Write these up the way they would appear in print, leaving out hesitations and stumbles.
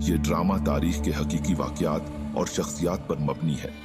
ये ड्रामा तारीख के हकीकी वाक़यात और शख्सियात पर मबनी है।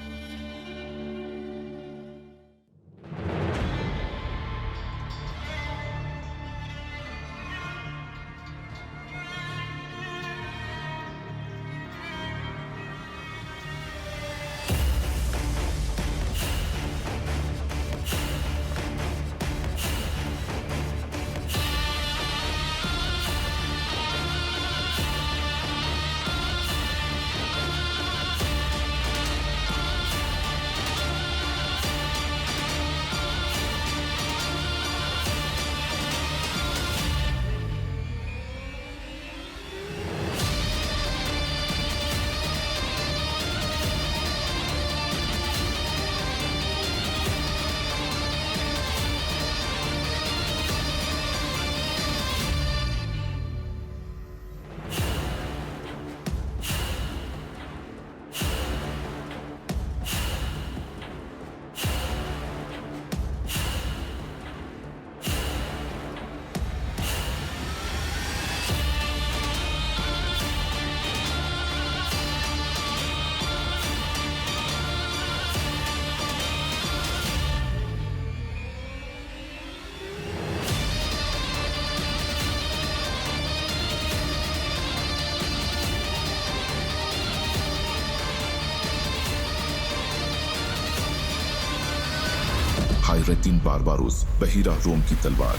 हायरतीन बारबारोस, बहीरा रोम की तलवार।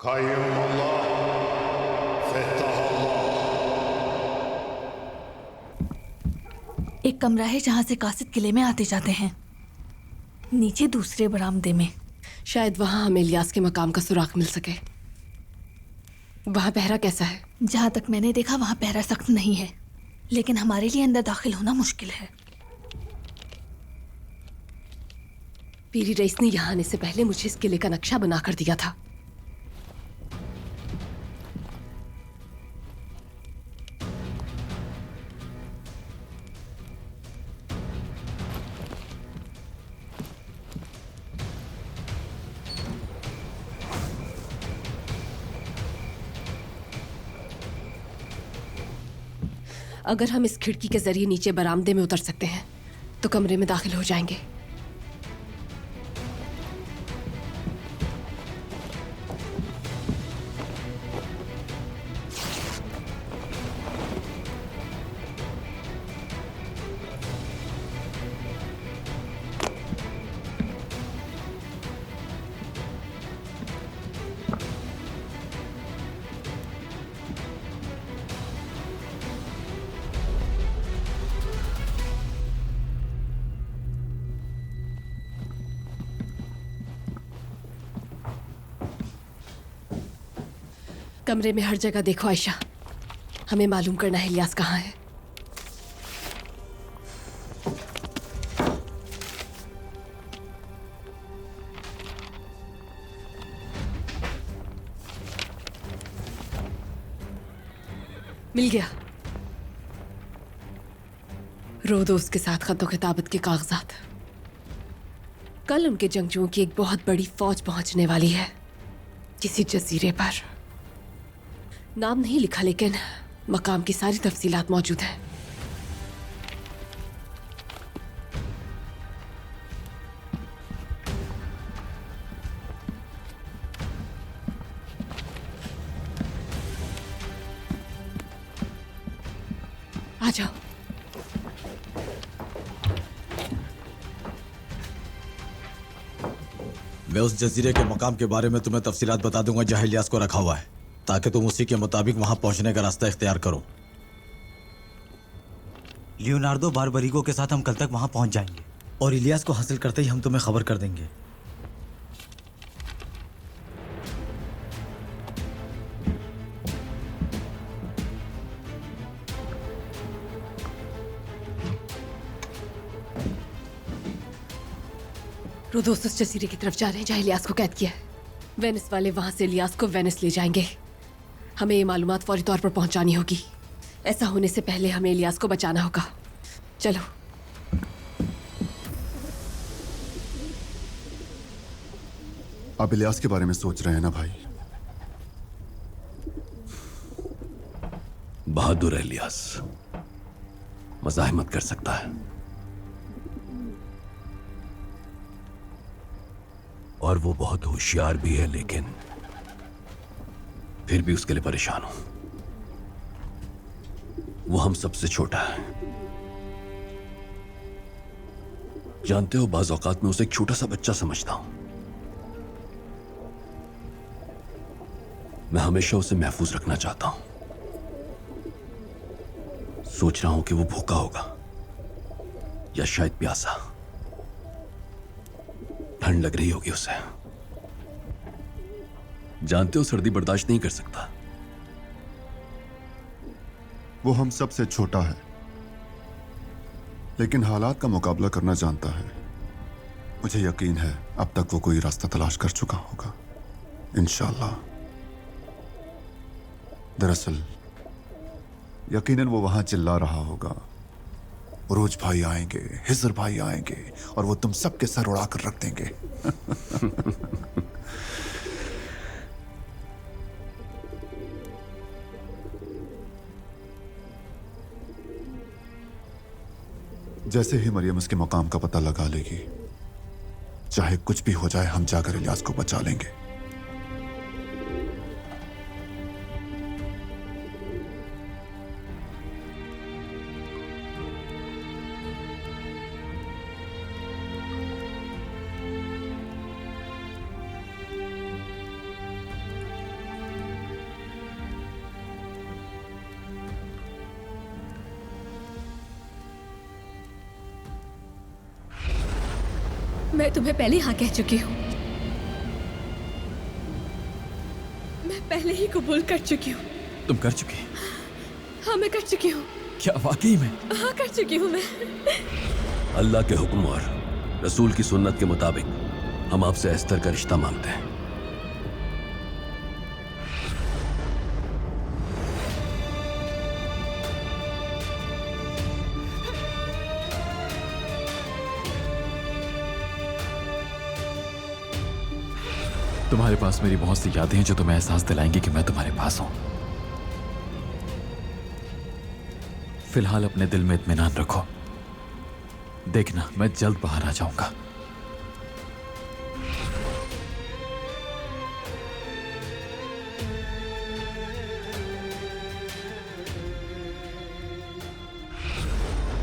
काय्युम अल्लाह फतह अल्लाह। एक कमरा है जहाँ से कासिद किले में आते जाते हैं, नीचे दूसरे बरामदे में। शायद वहाँ हमें इलियास के मकाम का सुराग मिल सके। वहाँ पहरा कैसा है? जहाँ तक मैंने देखा वहाँ पहरा सख्त नहीं है, लेकिन हमारे लिए अंदर दाखिल होना मुश्किल है। पीरी रईस ने यहाँ आने से पहले मुझे इस किले का नक्शा बना कर दिया था। अगर हम इस खिड़की के जरिए नीचे बरामदे में उतर सकते हैं तो कमरे में दाखिल हो जाएंगे। कमरे में हर जगह देखो आयशा, हमें मालूम करना है इलियास कहाँ है। मिल गया। रोदोस के साथ खतो खिताबत के कागजात। कल उनके जंगजुओं की एक बहुत बड़ी फौज पहुंचने वाली है किसी जजीरे पर। नाम नहीं लिखा, लेकिन मकाम की सारी तफसीलात मौजूद है। आ जाओ। मैं उस जजीरे के मकाम के बारे में तुम्हें तफसीलात बता दूंगा जहाँ इलियास को रखा हुआ है, ताकि तुम उसी के मुताबिक वहां पहुंचने का रास्ता इख्तियार करो। लियोनार्डो बारबरिगो के साथ हम कल तक वहां पहुंच जाएंगे और इलियास को हासिल करते ही हम तुम्हें खबर कर देंगे। रोदोस उस जजीरे की तरफ जा रहे हैं जहाँ इलियास को कैद किया है। वेनिस वाले वहां से इलियास को वेनिस ले जाएंगे। हमें ये मालूमात फौरी तौर पर पहुंचानी होगी। ऐसा होने से पहले हमें इलियास को बचाना होगा। चलो। आप इलियास के बारे में सोच रहे हैं ना भाई? बहादुर इलियास मज़ाहिमत कर सकता है और वो बहुत होशियार भी है, लेकिन फिर भी उसके लिए परेशान हूं। वो हम सबसे छोटा है। जानते हो, बाज़ औकात में उसे एक छोटा सा बच्चा समझता हूं। मैं हमेशा उसे महफूज रखना चाहता हूं। सोच रहा हूं कि वो भूखा होगा या शायद प्यासा। ठंड लग रही होगी उसे। जानते हो, सर्दी बर्दाश्त नहीं कर सकता। वो हम सबसे छोटा है, लेकिन हालात का मुकाबला करना जानता है। मुझे यकीन है अब तक वो कोई रास्ता तलाश कर चुका होगा, इंशाअल्लाह। दरअसल यकीनन वो वहां चिल्ला रहा होगा, रोज भाई आएंगे, हिजर भाई आएंगे और वो तुम सबके सर उड़ाकर रख देंगे। जैसे ही मरियम उसके मकाम का पता लगा लेगी, चाहे कुछ भी हो जाए, हम जाकर इलियास को बचा लेंगे। मैं तुम्हें पहले हाँ कह चुकी हूँ। मैं पहले ही कबूल कर चुकी हूँ। तुम कर चुकी? हाँ मैं कर चुकी हूँ। क्या वाकई में? हाँ कर चुकी हूँ मैं। अल्लाह के हुक्म और रसूल की सुन्नत के मुताबिक हम आपसे एस्तर का रिश्ता मांगते हैं। तुम्हारे पास मेरी बहुत सी यादें हैं जो तुम्हें एहसास दिलाएंगी कि मैं तुम्हारे पास हूं। फिलहाल अपने दिल में इत्मीनान रखो। देखना मैं जल्द बाहर आ जाऊंगा।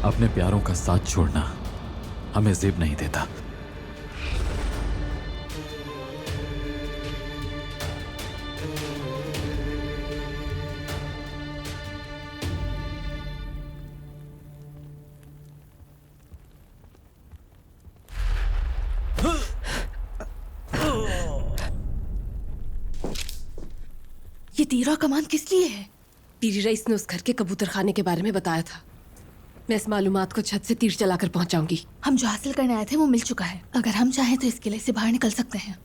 अपने प्यारों का साथ छोड़ना हमें ज़ेब नहीं देता। ये तीर और कमान किस लिए है? पीरी रईस ने उस घर के कबूतर खाने के बारे में बताया था। मैं इस मालूमात को छत से तीर चलाकर पहुंचाऊंगी। हम जो हासिल करने आए थे वो मिल चुका है। अगर हम चाहें तो इस किले से बाहर निकल सकते हैं।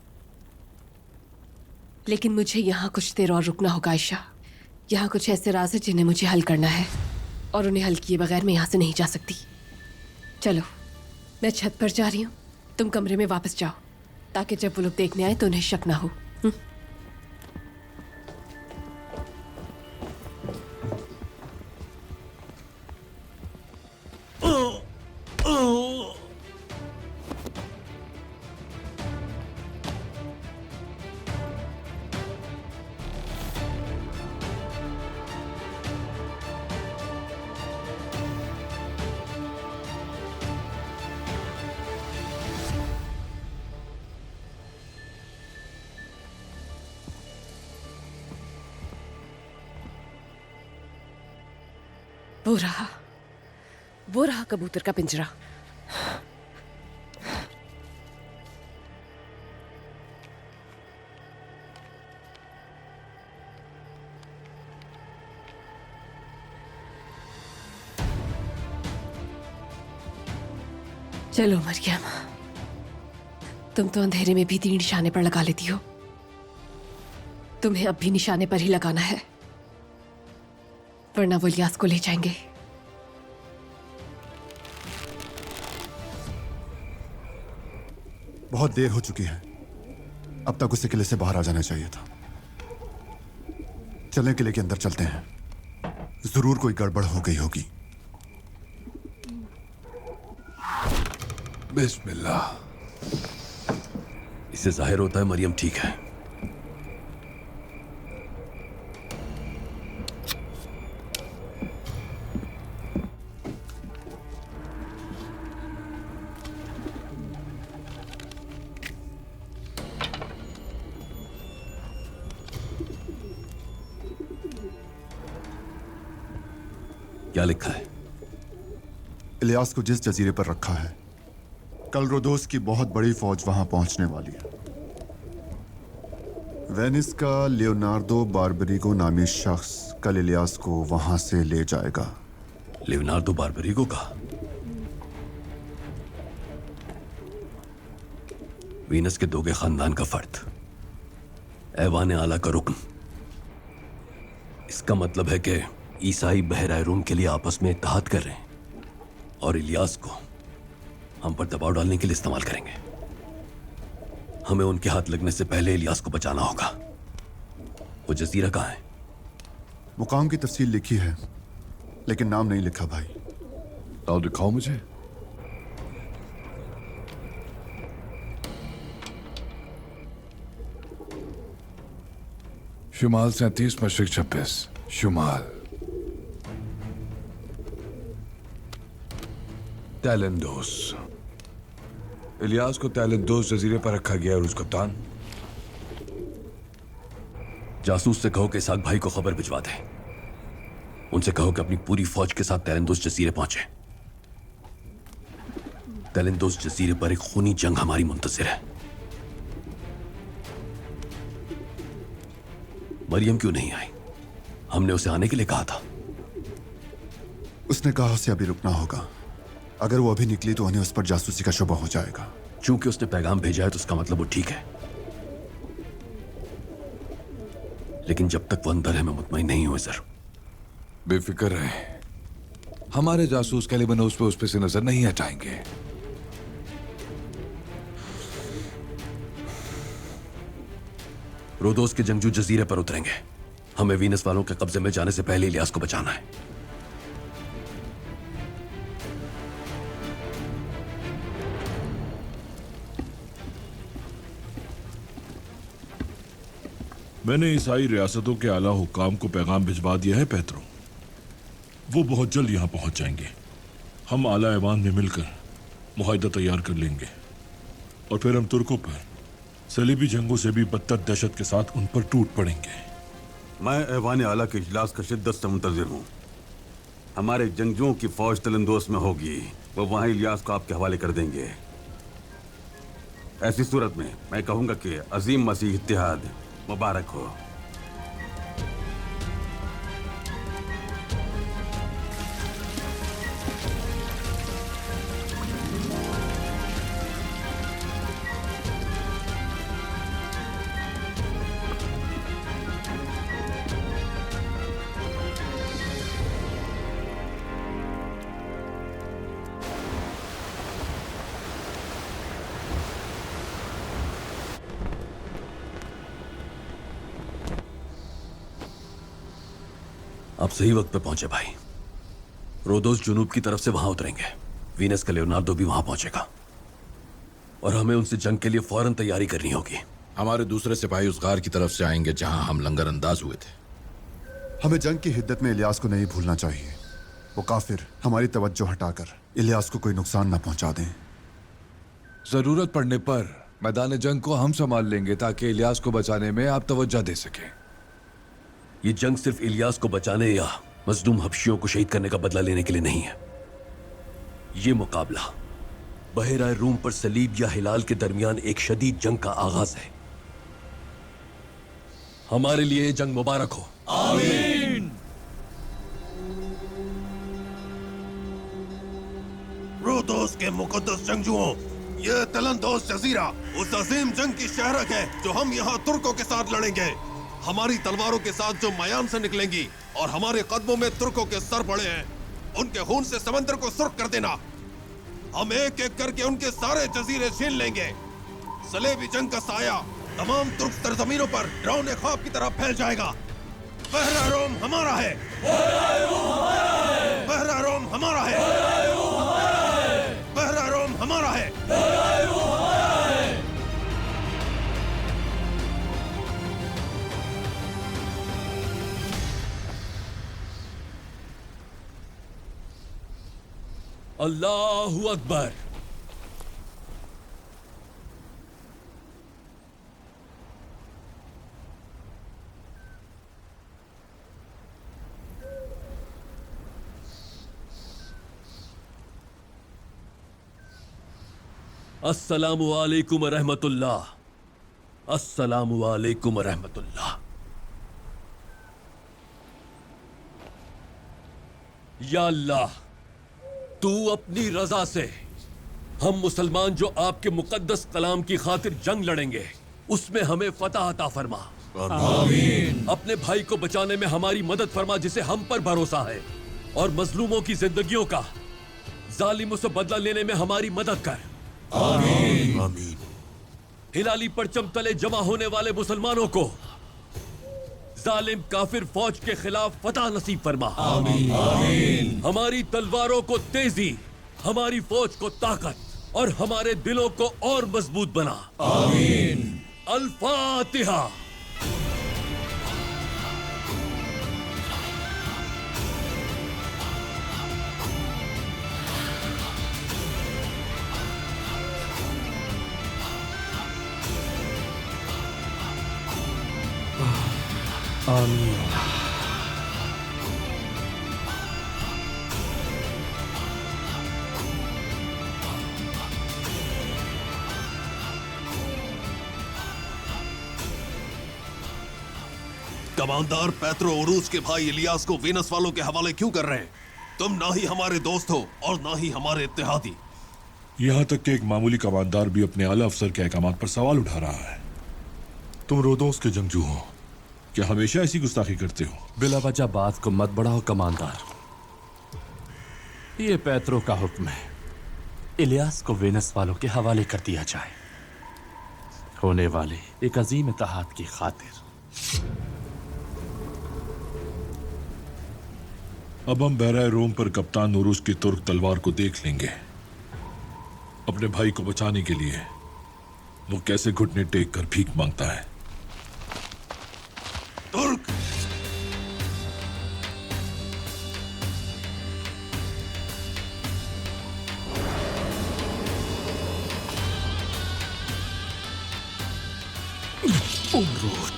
लेकिन मुझे यहाँ कुछ देर और रुकना होगा आयशा। यहाँ कुछ ऐसे राज है जिन्हें मुझे हल करना है, और उन्हें हल किए बगैर मैं यहाँ से नहीं जा सकती। चलो मैं छत पर जा रही हूँ, तुम कमरे में वापस जाओ, ताकि जब वो लोग देखने आए तो उन्हें शक ना हो। वो रहा कबूतर का पिंजरा। चलो मरियम, तुम तो अंधेरे में भी तीर निशाने पर लगा लेती हो। तुम्हें अब भी निशाने पर ही लगाना है, वरना वो इलियास को ले जाएंगे। बहुत देर हो चुकी है, अब तक उसे किले से बाहर आ जाना चाहिए था। चलें, किले के अंदर चलते हैं। जरूर कोई गड़बड़ हो गई होगी। बिस्मिल्लाह। इससे जाहिर होता है मरियम ठीक है। क्या लिखा है? इलियास को जिस जजीरे पर रखा है, कल रोदोस की बहुत बड़ी फौज वहां पहुंचने वाली है। वेनिस का लियोनार्डो बारबरिगो नामी शख्स कल इलियास को वहां से ले जाएगा। लियोनार्डो बारबरिगो का? वीनस के दोगे खानदान का फर्द, ऐवान आला का रुकन। इसका मतलब है कि ईसाई बहराए रूम के लिए आपस में इत्तेहाद कर रहे हैं और इलियास को हम पर दबाव डालने के लिए इस्तेमाल करेंगे। हमें उनके हाथ लगने से पहले इलियास को बचाना होगा। वो जजीरा कहाँ है? मुकाम की तफसील लिखी है, लेकिन नाम नहीं लिखा भाई। आओ दिखाओ मुझे। शुमाल 37 मशरिक 26 शुमाल तैलंदोस इलियास को तैलंदोस जजीरे पर रखा गया रूस कप्तान। जासूस से कहो कि इसाक भाई को खबर भिजवा दे। उनसे कहो कि अपनी पूरी फौज के साथ तैलंदोस जजीरे पहुंचे। तैलंदोस जजीरे पर एक खूनी जंग हमारी मुंतजिर है। मरियम क्यों नहीं आई? हमने उसे आने के लिए कहा था। उसने कहा उसे अभी रुकना होगा। अगर वो अभी निकली तो उन्हें उस पर जासूसी का शुबा हो जाएगा। चूंकि उसने पैगाम भेजा है तो उसका मतलब वो ठीक है, लेकिन जब तक वो अंदर है मैं मुतमईन नहीं हूं। सर बेफिक्र रहे, हमारे जासूस कैलिबनोस पे उस पे से नजर नहीं हटाएंगे। रोदोस के जंगजू जजीरे पर उतरेंगे। हमें वीनस वालों के कब्जे में जाने से पहले इलियास को बचाना है। मैंने ईसाई रियासतों के आला हुकाम को पैगाम भिजवा दिया है पेत्रो। वो बहुत जल्द यहाँ पहुंच जाएंगे। हम आला ऐवान में मिलकर मुआहदा तैयार कर लेंगे और फिर हम तुर्कों पर सलीबी जंगों से भी बदतर दहशत के साथ उन पर टूट पड़ेंगे। मैं ऐवान आला के इजलास का शिद्दत से मुंतज़िर हूँ। हमारे जंगजुओं की फौज तलंदोस में होगी। वो वहाँ इलियास को आपके हवाले कर देंगे। ऐसी सूरत में मैं कहूँगा कि अजीम मसीह इत्तिहाद मुबारक हो। आप सही वक्त पे पहुंचे भाई। रोदोस जुनूब की तरफ से वहां उतरेंगे। वीनस का लियोनार्डो भी वहां पहुंचेगा और हमें उनसे जंग के लिए फौरन तैयारी करनी होगी। हमारे दूसरे सिपाही उस गार की तरफ से आएंगे जहां हम लंगर अंदाज हुए थे। हमें जंग की हिद्दत में इलियास को नहीं भूलना चाहिए। वो काफिर हमारी तवज्जो हटाकर इलियास को कोई नुकसान न पहुंचा दें। जरूरत पड़ने पर मैदान जंग को हम संभाल लेंगे ताकि इलियास को बचाने में आप तवज्जो दे सकें। ये जंग सिर्फ इलियास को बचाने या मजलूम हबशियों को शहीद करने का बदला लेने के लिए नहीं है। ये मुकाबला बहरा रूम पर सलीब या हिलाल के दरमियान एक शदीद जंग का आगाज है। हमारे लिए ये जंग मुबारक हो। आमीन। रोदोस के मुकद्दस जंगजुओं, ये तलंदोस जजीरा उस अजीम जंग की शहरक है जो हम यहाँ तुर्कों के साथ लड़ेंगे। हमारी तलवारों के साथ जो मयान से निकलेंगी और हमारे कदमों में तुर्कों के सर पड़े हैं, उनके खून से समंदर को सुर्ख कर देना। हम एक एक करके उनके सारे जजीरे छीन लेंगे। सलेबी जंग का साया तमाम तुर्क सरजमीनों पर डरावने ख्वाब की तरह फैल जाएगा। बहरा रोम हमारा है। बहरा रोम हमारा है। बहरा रोम हमारा है। अल्लाहु अकबर। अस्सलामु अलैकुम रहमतुल्लाह। अस्सलामु अलैकुम रहमतुल्लाह। या अल्लाह, तू अपनी रजा से हम मुसलमान जो आपके मुकद्दस कलाम की खातिर जंग लड़ेंगे उसमें हमें फतह अता फरमा। आमीन। अपने भाई को बचाने में हमारी मदद फरमा जिसे हम पर भरोसा है, और मजलूमों की जिंदगियों का जालिमों से बदला लेने में हमारी मदद कर। आमीन। आमीन। हिलाली परचम तले जमा होने वाले मुसलमानों को जालिम काफिर फौज के खिलाफ फतह नसीब फरमा। आमीन। आमीन। हमारी तलवारों को तेजी, हमारी फौज को ताकत और हमारे दिलों को और मजबूत बना। आमीन। अल फातिहा। आमीन। कमांडर पेत्रो उरूस के भाई इलियास को वेनस वालों के हवाले क्यों कर रहे हैं? तुम ना ही हमारे दोस्त हो और ना ही हमारे इत्तेहादी। यहां तक कि एक मामूली कमांडर भी अपने आला अफसर के अहकामात पर सवाल उठा रहा है। तुम रोदोस के जंगजू हो, क्या हमेशा ऐसी गुस्ताखी करते हो? बिला वजह बात को मत बढ़ाओ कमांडर। ये पेत्रो का हुक्म है, इलियास को वेनस वालों के हवाले कर दिया जाए, होने वाले एक अजीम इत्तेहाद की खातिर। अब हम बहराए रोम पर कप्तान उरूस की तुर्क तलवार को देख लेंगे। अपने भाई को बचाने के लिए वो कैसे घुटने टेक कर भीख मांगता है। तुर्क! उरूस।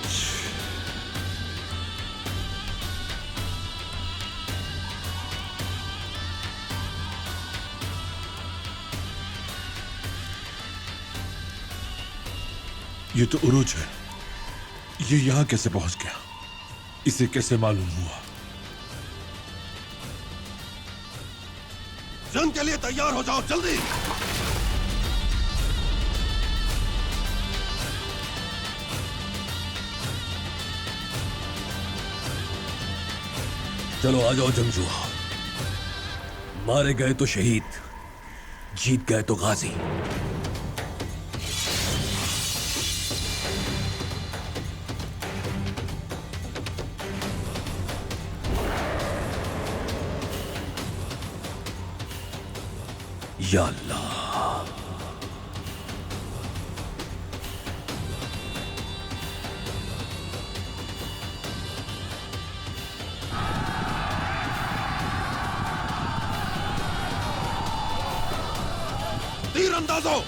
ये तो उरूज है। ये यहां कैसे पहुंच गया? इसे कैसे मालूम हुआ? जंग के लिए तैयार हो जाओ, जल्दी! चलो आ जाओ जंगजू। मारे गए तो शहीद, जीत गए तो गाजी। या अल्लाह। तीरंदाजों!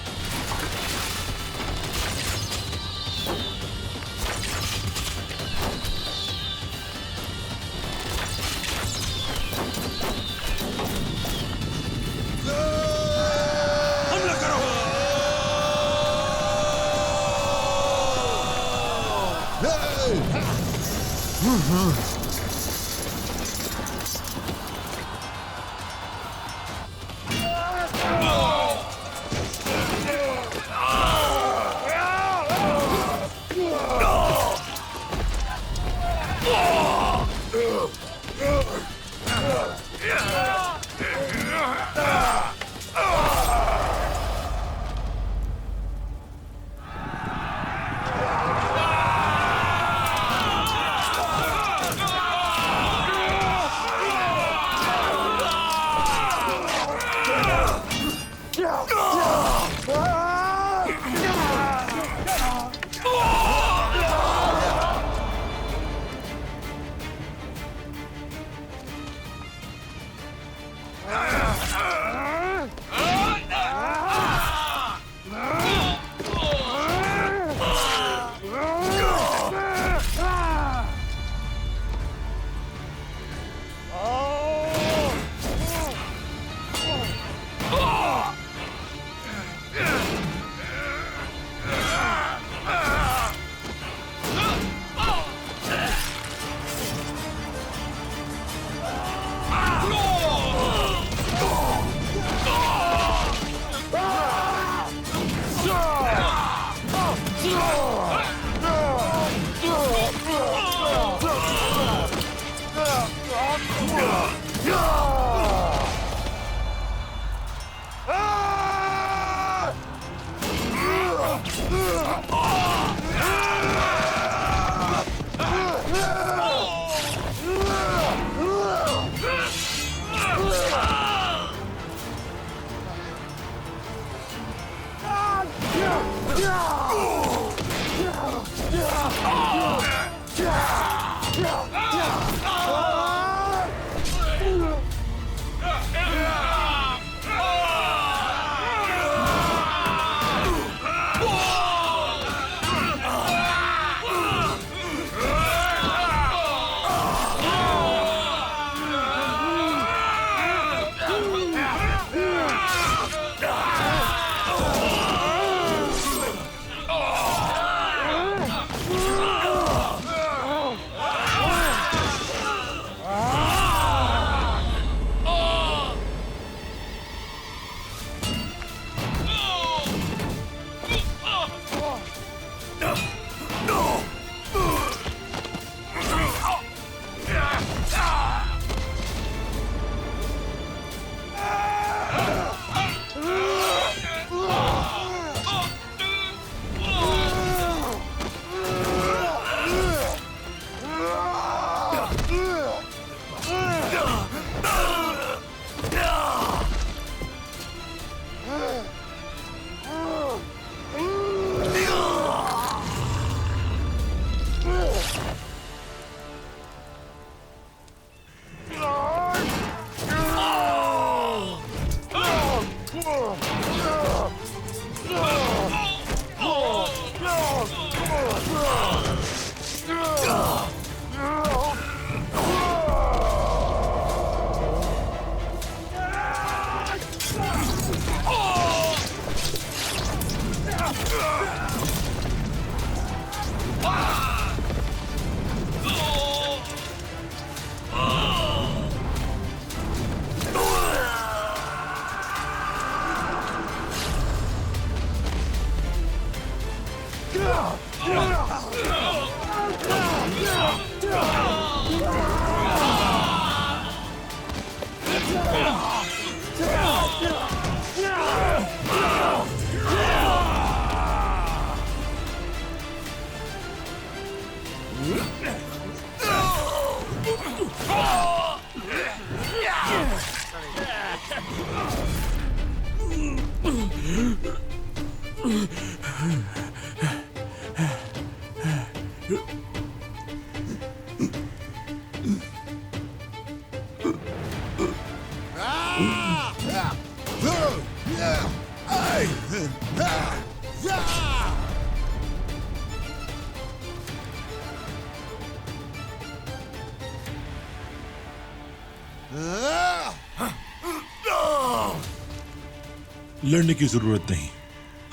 लड़ने की जरूरत नहीं,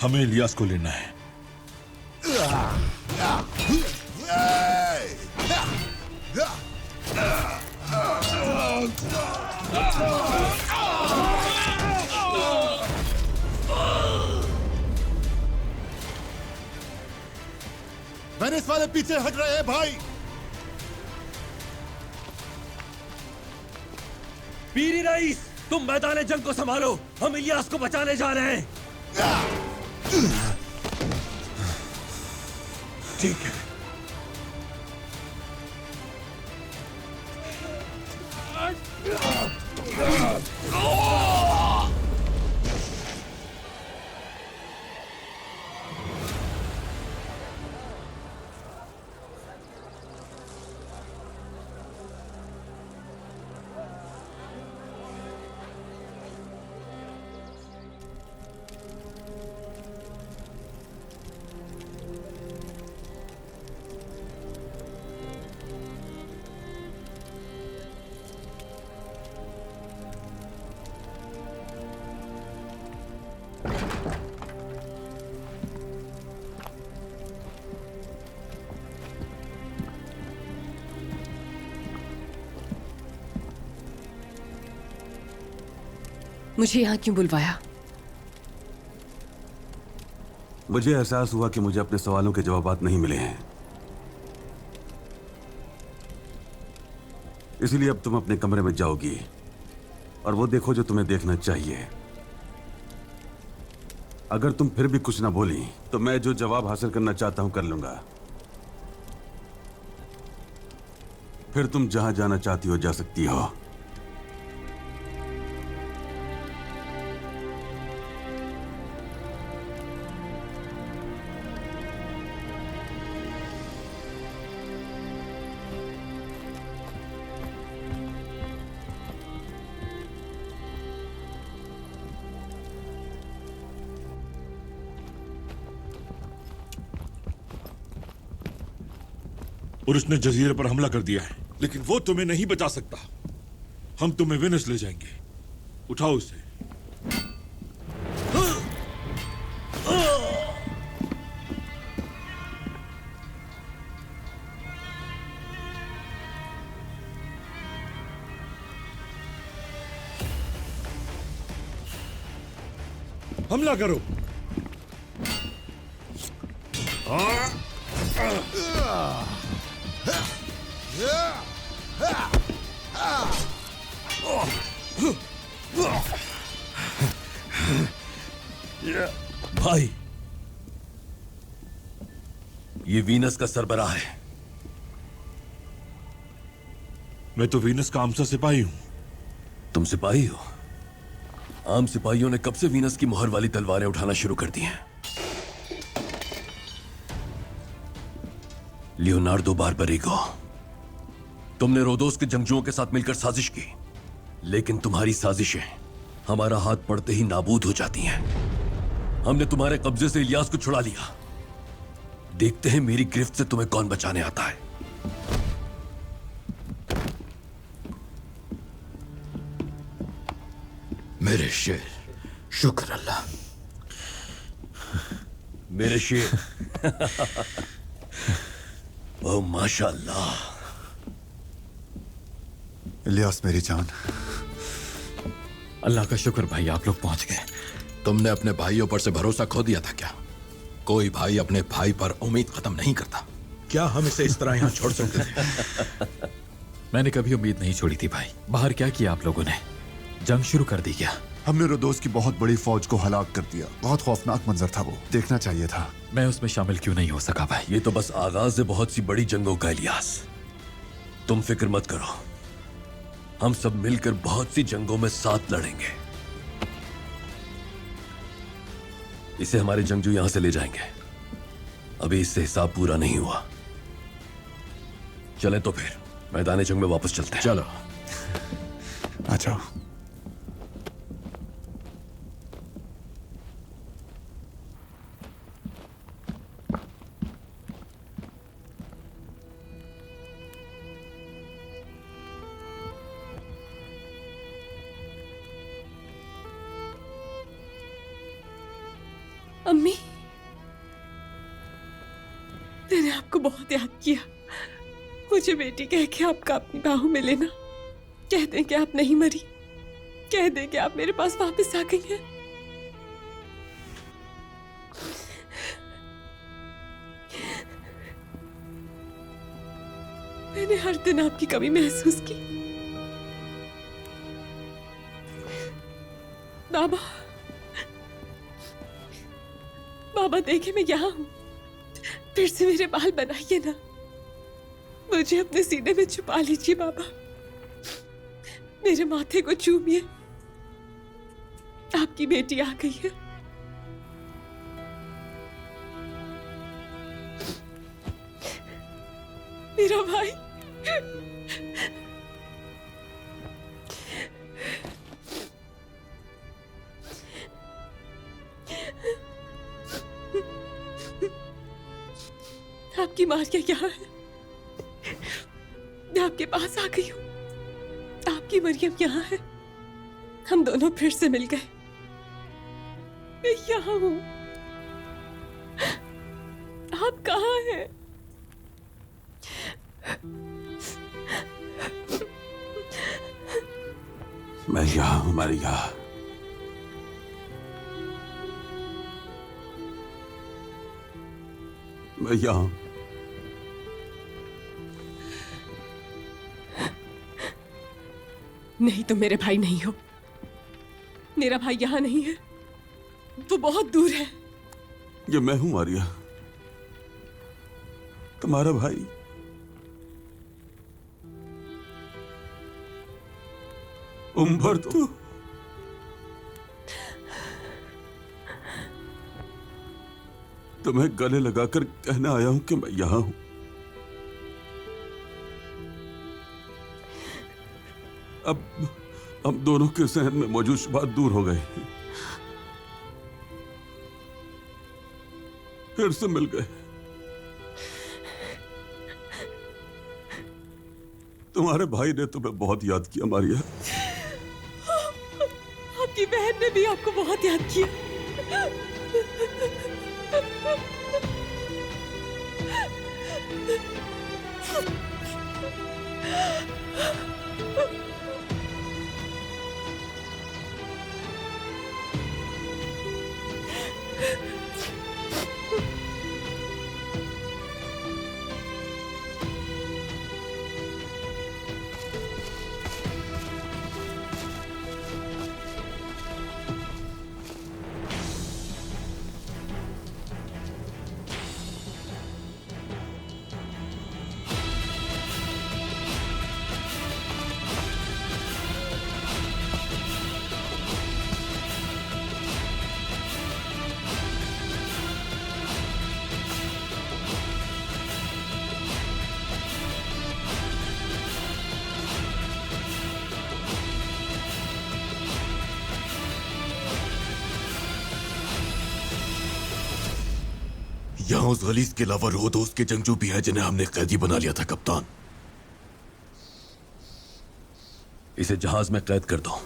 हमें इलियास को लेना है। वेनिस वाले पीछे हट रहे हैं भाई। पीरी रईस, तुम मैदान जंग को संभालो, हम इलियास को बचाने जा रहे हैं। ठीक है। मुझे यहाँ क्यों बुलवाया? मुझे एहसास हुआ कि मुझे अपने सवालों के जवाब नहीं मिले हैं, इसलिए अब तुम अपने कमरे में जाओगी और वो देखो जो तुम्हें देखना चाहिए। अगर तुम फिर भी कुछ ना बोली तो मैं जो जवाब हासिल करना चाहता हूं कर लूंगा। फिर तुम जहां जाना चाहती हो जा सकती हो। और उसने जजीरे पर हमला कर दिया है, लेकिन वो तुम्हें नहीं बचा सकता। हम तुम्हें वेनिस ले जाएंगे। उठाओ उसे। हमला करो। भाई, ये वीनस का सरबराह है। मैं तो वीनस का आमसा सिपाही हूं। तुम सिपाही हो? आम सिपाहियों ने कब से वीनस की मुहर वाली तलवारें उठाना शुरू कर दी हैं। लियोनार्डो बारबरिगो, तुमने रोदोस के जंगजुओं के साथ मिलकर साजिश की, लेकिन तुम्हारी साजिशें हमारा हाथ पड़ते ही नाबूद हो जाती हैं। हमने तुम्हारे कब्जे से इलियास को छुड़ा लिया। देखते हैं मेरी गिरफ्त से तुम्हें कौन बचाने आता है। मेरे शेर, शुक्र अल्लाह। मेरे शेर ओह माशाअल्लाह। इलियास मेरी जान। अल्लाह का शुक्र भाई, आप लोग पहुंच गए। तुमने अपने भाइयों पर से भरोसा खो दिया था क्या? कोई भाई अपने भाई पर उम्मीद खत्म नहीं करता। क्या हम इसे इस तरह यहाँ छोड़ सकते थे? मैंने कभी उम्मीद नहीं छोड़ी थी भाई। बाहर क्या किया आप लोगों ने? जंग शुरू कर दी क्या? हमने रोदोस की बहुत बड़ी फौज को हलाक कर दिया। बहुत खौफनाक मंजर था वो, देखना चाहिए था। मैं उसमें शामिल क्यों नहीं हो सका भाई? ये तो बस आगाज है बहुत सी बड़ी जंगों का इलियास। तुम फिक्र मत करो, हम सब मिलकर बहुत सी जंगों में साथ लड़ेंगे। इसे हमारे जंगजू यहां से ले जाएंगे। अभी इससे हिसाब पूरा नहीं हुआ। चलें तो फिर मैदान जंग में वापस चलते हैं। चलो आ जाओ। अम्मी, मैंने आपको बहुत याद किया। मुझे बेटी कह के आपका अपनी बाहों में लेना। कह दें कि आप नहीं मरी, कह दें कि आप मेरे पास वापस आ गई हैं। मैंने हर दिन आपकी कमी महसूस की। बाबा, बाबा देखे मैं यहाँ हूं। फिर से मेरे बाल बनाइए ना, मुझे अपने सीने में छुपा लीजिए बाबा। मेरे माथे को चूमिए। आपकी बेटी आ गई है। मेरा भाई। आपकी मारिया यहाँ है। मैं आपके पास आ गई हूँ। आपकी मरियम यहाँ है। हम दोनों फिर से मिल गए। मैं यहाँ हूँ। आप कहाँ हैं? मैं यहाँ हूँ मारिया। मैं यहाँ हूँ। नहीं, तुम मेरे भाई नहीं हो। मेरा भाई यहाँ नहीं है, वो बहुत दूर है। ये मैं हूं मारिया, तुम्हारा भाई। उम्बरतो, तुम्हें गले लगाकर कहना आया हूं कि मैं यहां हूं। अब हम दोनों के जहन में मौजूद शुबहात दूर हो गए, फिर से मिल गए। तुम्हारे भाई ने तुम्हें बहुत याद किया मारिया। आपकी बहन ने भी आपको बहुत याद किया। यहाँ उस गलीज के अलावा रोदोस के जंगजू भी हैं जिन्हें हमने कैदी बना लिया था कप्तान। इसे जहाज में कैद कर दो।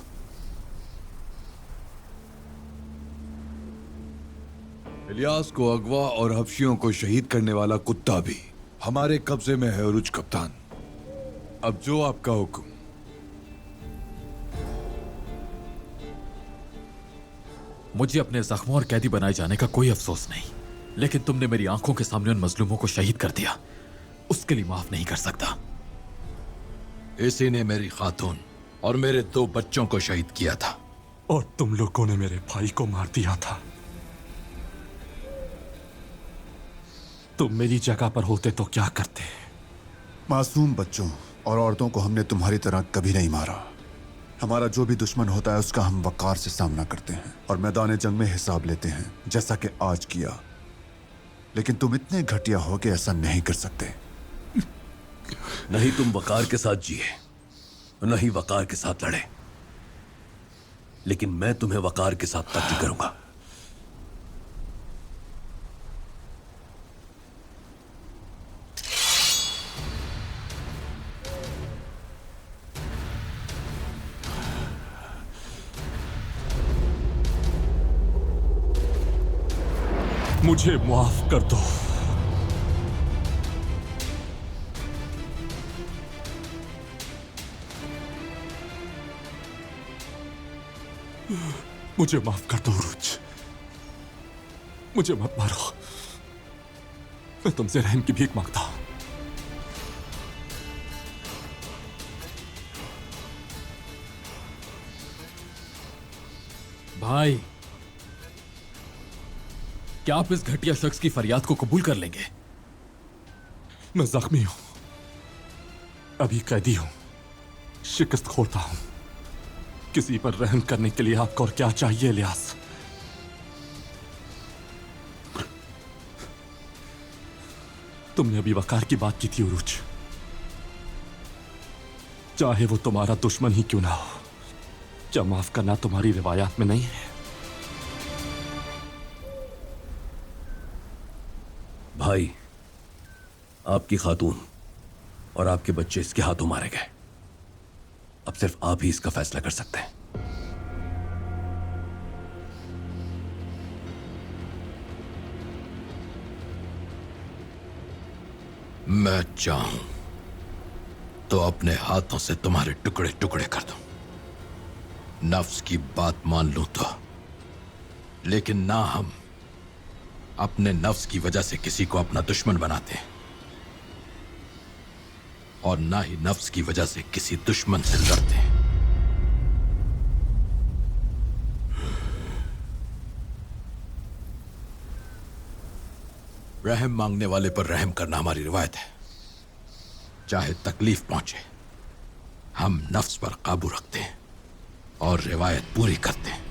इलियास को अगवा और हफ्शियों को शहीद करने वाला कुत्ता भी हमारे कब्जे में है उरुज कप्तान। अब जो आपका हुक्म। मुझे अपने जख्मों और कैदी बनाए जाने का कोई अफसोस नहीं, लेकिन तुमने मेरी आंखों के सामने उन मजलूमों को शहीद कर दिया, उसके लिए माफ नहीं कर सकता। इसी ने मेरी खातून और मेरे 2 बच्चों को शहीद किया था। और तुम लोगों ने मेरे भाई को मार दिया था। तुम मेरी जगह पर होते तो क्या करते? मासूम बच्चों और औरतों को हमने तुम्हारी तरह कभी नहीं मारा। हमारा जो भी दुश्मन होता है उसका हम वकार से सामना करते हैं और मैदान जंग में हिसाब लेते हैं, जैसा कि आज किया। लेकिन तुम इतने घटिया हो कि ऐसा नहीं कर सकते। नहीं तुम वकार के साथ जिए, नहीं वकार के साथ लड़े, लेकिन मैं तुम्हें वकार के साथ कत्ल करूंगा। मुझे माफ कर दो। मुझे माफ कर दो उरुज, मुझे मत मारो। मैं तुमसे रहम की भीख मांगता हूं। भाई, क्या आप इस घटिया शख्स की फरियाद को कबूल कर लेंगे? मैं जख्मी हूं, अभी कैदी हूं, शिकस्त खोलता हूं। किसी पर रहम करने के लिए आपको और क्या चाहिए इलियास? तुमने अभी वकार की बात की थी उरुज, चाहे वो तुम्हारा दुश्मन ही क्यों ना हो, क्या माफ करना तुम्हारी रिवायात में नहीं है? भाई, आपकी खातून और आपके बच्चे इसके हाथों मारे गए। अब सिर्फ आप ही इसका फैसला कर सकते हैं। मैं चाहूं तो अपने हाथों से तुम्हारे टुकड़े टुकड़े कर दूं, नफ्स की बात मान लूं तो। लेकिन ना हम अपने नफ्स की वजह से किसी को अपना दुश्मन बनाते हैं, और ना ही नफ्स की वजह से किसी दुश्मन से लड़ते हैं। रहम मांगने वाले पर रहम करना हमारी रिवायत है। चाहे तकलीफ पहुंचे, हम नफ्स पर काबू रखते हैं और रिवायत पूरी करते हैं।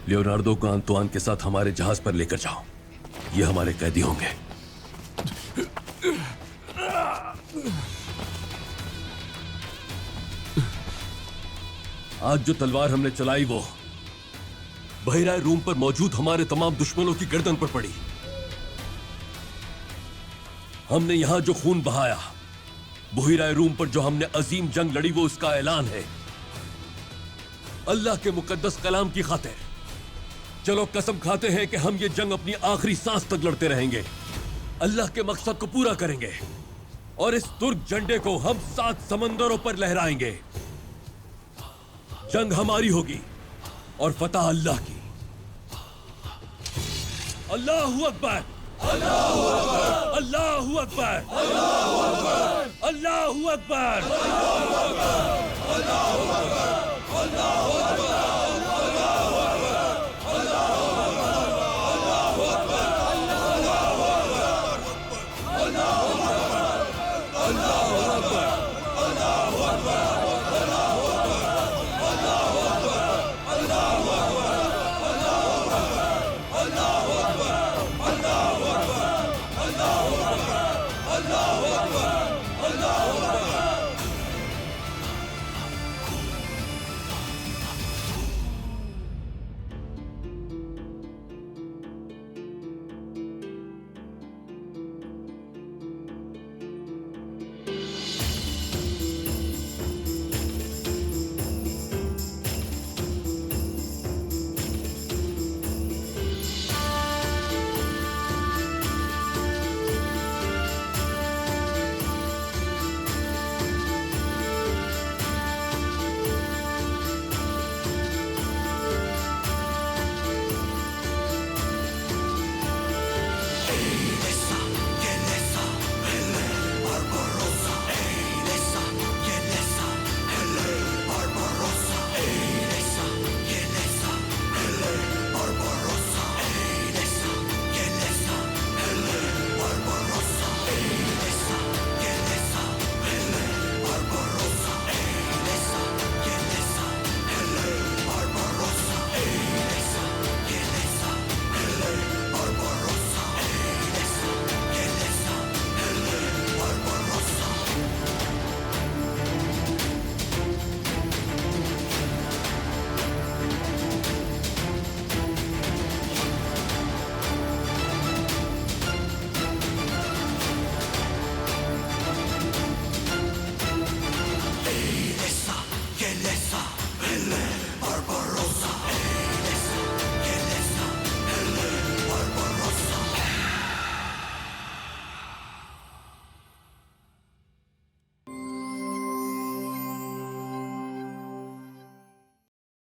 लियोनार्डो को अंतुआन के साथ हमारे जहाज पर लेकर जाओ, ये हमारे कैदी होंगे। आज जो तलवार हमने चलाई वो बहिराए रूम पर मौजूद हमारे तमाम दुश्मनों की गर्दन पर पड़ी। हमने यहां जो खून बहाया, बहिराए रूम पर जो हमने अजीम जंग लड़ी, वो उसका ऐलान है। अल्लाह के मुकद्दस कलाम की खातिर चलो कसम खाते हैं कि हम ये जंग अपनी आखिरी सांस तक लड़ते रहेंगे, अल्लाह के मकसद को पूरा करेंगे और इस तुर्क झंडे को हम 7 समंदरों पर लहराएंगे। जंग हमारी होगी और फतह अल्लाह की। अल्लाहू अकबर, अल्लाहू अकबर, अल्लाहू अकबर, अल्लाहू अकबर, अल्लाहू अकबर, अल्लाहू अकबर, अल्लाहू अकबर, अल्लाहू अकबर।